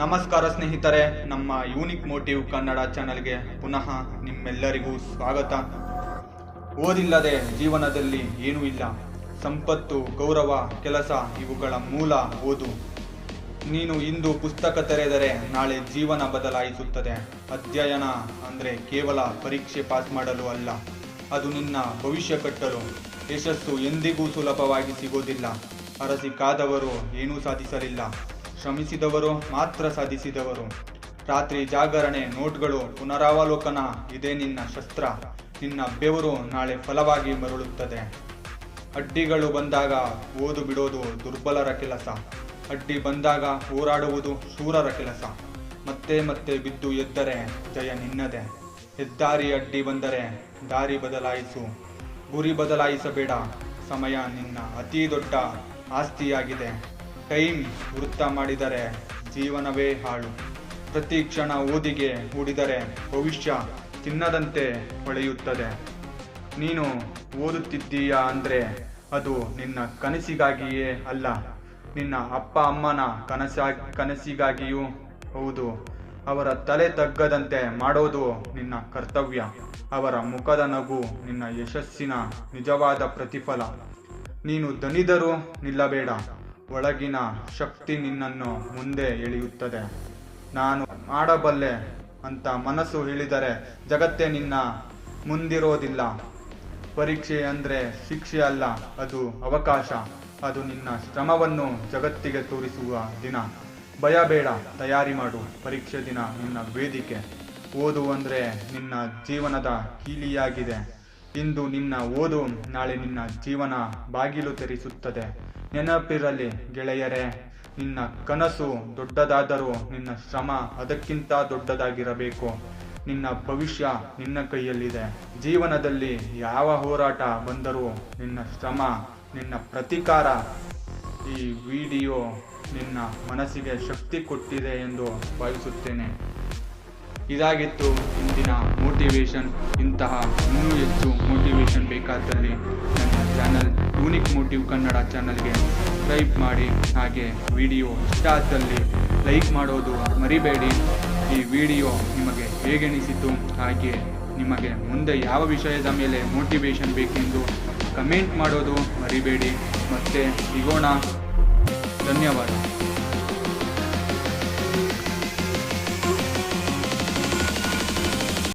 ನಮಸ್ಕಾರ ಸ್ನೇಹಿತರೆ, ನಮ್ಮ ಯೂನಿಕ್ ಮೋಟಿವ್ ಕನ್ನಡ ಚಾನಲ್ಗೆ ಪುನಃ ನಿಮ್ಮೆಲ್ಲರಿಗೂ ಸ್ವಾಗತ. ಓದಿಲ್ಲದೆ ಜೀವನದಲ್ಲಿ ಏನೂ ಇಲ್ಲ. ಸಂಪತ್ತು, ಗೌರವ, ಕೆಲಸ ಇವುಗಳ ಮೂಲ ಓದು. ನೀನು ಇಂದು ಪುಸ್ತಕ ತೆರೆದರೆ ನಾಳೆ ಜೀವನ ಬದಲಾಯಿಸುತ್ತದೆ. ಅಧ್ಯಯನ ಅಂದರೆ ಕೇವಲ ಪರೀಕ್ಷೆ ಪಾಸ್ ಮಾಡಲು ಅಲ್ಲ, ಅದು ನಿನ್ನ ಭವಿಷ್ಯ ಕಟ್ಟಲು. ಯಶಸ್ಸು ಎಂದಿಗೂ ಸುಲಭವಾಗಿ ಸಿಗೋದಿಲ್ಲ. ಅರಸಿ ಕಾದವರು ಏನೂ ಸಾಧಿಸಲಿಲ್ಲ, ಶ್ರಮಿಸಿದವರು ಮಾತ್ರ ಸಾಧಿಸಿದವರು. ರಾತ್ರಿ ಜಾಗರಣೆ, ನೋಟ್ಗಳು, ಪುನರಾವಲೋಕನ ಇದೇ ನಿನ್ನ ಶಸ್ತ್ರ. ನಿನ್ನ ಬೆವರು ನಾಳೆ ಫಲವಾಗಿ ಮರಳುತ್ತದೆ. ಅಡ್ಡಿಗಳು ಬಂದಾಗ ಓದು ಬಿಡೋದು ದುರ್ಬಲರ ಕೆಲಸ. ಅಡ್ಡಿ ಬಂದಾಗ ಹೋರಾಡುವುದು ಶೂರರ ಕೆಲಸ. ಮತ್ತೆ ಮತ್ತೆ ಬಿದ್ದು ಎದ್ದರೆ ಜಯ ನಿನ್ನದೇ. ಹೆದ್ದಾರಿ ಅಡ್ಡಿ ಬಂದರೆ ದಾರಿ ಬದಲಾಯಿಸು, ಗುರಿ ಬದಲಾಯಿಸಬೇಡ. ಸಮಯ ನಿನ್ನ ಅತಿ ದೊಡ್ಡ ಆಸ್ತಿಯಾಗಿದೆ. ಟೈಮ್ ವೃತ್ತ ಮಾಡಿದರೆ ಜೀವನವೇ ಹಾಳು. ಪ್ರತಿ ಕ್ಷಣ ಓದಿಗೆ ಹೂಡಿದರೆ ಭವಿಷ್ಯ ಚಿನ್ನದಂತೆ ಹೊಳೆಯುತ್ತದೆ. ನೀನು ಓದುತ್ತಿದ್ದೀಯಾ ಅಂದರೆ ಅದು ನಿನ್ನ ಕನಸಿಗಾಗಿಯೇ ಅಲ್ಲ, ನಿನ್ನ ಅಪ್ಪ ಅಮ್ಮನ ಕನಸಿಗಾಗಿಯೂ ಹೌದು. ಅವರ ತಲೆ ತಗ್ಗದಂತೆ ಮಾಡೋದು ನಿನ್ನ ಕರ್ತವ್ಯ. ಅವರ ಮುಖದ ನಗು ನಿನ್ನ ಯಶಸ್ಸಿನ ನಿಜವಾದ ಪ್ರತಿಫಲ. ನೀನು ದಣಿದರೂ ನಿಲ್ಲಬೇಡ. ಒಳಗಿನ ಶಕ್ತಿ ನಿನ್ನನ್ನು ಮುಂದೆ ಎಳೆಯುತ್ತದೆ. ನಾನು ಮಾಡಬಲ್ಲೆ ಅಂತ ಮನಸ್ಸು ಹೇಳಿದರೆ ಜಗತ್ತೇ ನಿನ್ನ ಮುಂದಿರೋದಿಲ್ಲ. ಪರೀಕ್ಷೆ ಅಂದರೆ ಶಿಕ್ಷೆ ಅಲ್ಲ, ಅದು ಅವಕಾಶ. ಅದು ನಿನ್ನ ಶ್ರಮವನ್ನು ಜಗತ್ತಿಗೆ ತೋರಿಸುವ ದಿನ. ಭಯ ಬೇಡ, ತಯಾರಿ ಮಾಡು. ಪರೀಕ್ಷೆ ದಿನ ನಿನ್ನ ವೇದಿಕೆ. ಓದು ಅಂದರೆ ನಿನ್ನ ಜೀವನದ ಕೀಲಿಯಾಗಿದೆ. ಇಂದು ನಿನ್ನ ಓದು ನಾಳೆ ನಿನ್ನ ಜೀವನ ಬಾಗಿಲು ತೆರೆಸುತ್ತದೆ. ನೆನಪಿರಲಿ ಗೆಳೆಯರೇ, ನಿನ್ನ ಕನಸು ದೊಡ್ಡದಾದರೂ ನಿನ್ನ ಶ್ರಮ ಅದಕ್ಕಿಂತ ದೊಡ್ಡದಾಗಿರಬೇಕು. ನಿನ್ನ ಭವಿಷ್ಯ ನಿನ್ನ ಕೈಯಲ್ಲಿದೆ. ಜೀವನದಲ್ಲಿ ಯಾವ ಹೋರಾಟ ಬಂದರೂ ನಿನ್ನ ಶ್ರಮ ನಿನ್ನ ಪ್ರತಿಕಾರ. ಈ ವಿಡಿಯೋ ನಿನ್ನ ಮನಸ್ಸಿಗೆ ಶಕ್ತಿ ಕೊಟ್ಟಿದೆ ಎಂದು ಭಾವಿಸುತ್ತೇನೆ. ಇದಾಗಿತ್ತು ಇಂದಿನ ಮೋಟಿವೇಶನ್. ಇಂತಹ ಇನ್ನೂ ಹೆಚ್ಚು ಮೋಟಿವೇಶನ್ ಬೇಕಾದಲ್ಲಿ ನನ್ನ ಚಾನಲ್ ಯೂನಿಕ್ ಮೋಟಿವ್ ಕನ್ನಡ ಚಾನಲ್ಗೆ ಸಬ್ಸ್ಕ್ರೈಬ್ ಮಾಡಿ. ಹಾಗೆ ವಿಡಿಯೋ ಇಷ್ಟ ಆದಲ್ಲಿ ಲೈಕ್ ಮಾಡೋದು ಮರಿಬೇಡಿ. ಈ ವಿಡಿಯೋ ನಿಮಗೆ ಹೇಗೆನಿಸಿತು, ಹಾಗೆ ನಿಮಗೆ ಮುಂದೆ ಯಾವ ವಿಷಯದ ಮೇಲೆ ಮೋಟಿವೇಶನ್ ಬೇಕೆಂದು ಕಮೆಂಟ್ ಮಾಡೋದು ಮರಿಬೇಡಿ. ಮತ್ತೆ ಸಿಗೋಣ. ಧನ್ಯವಾದ.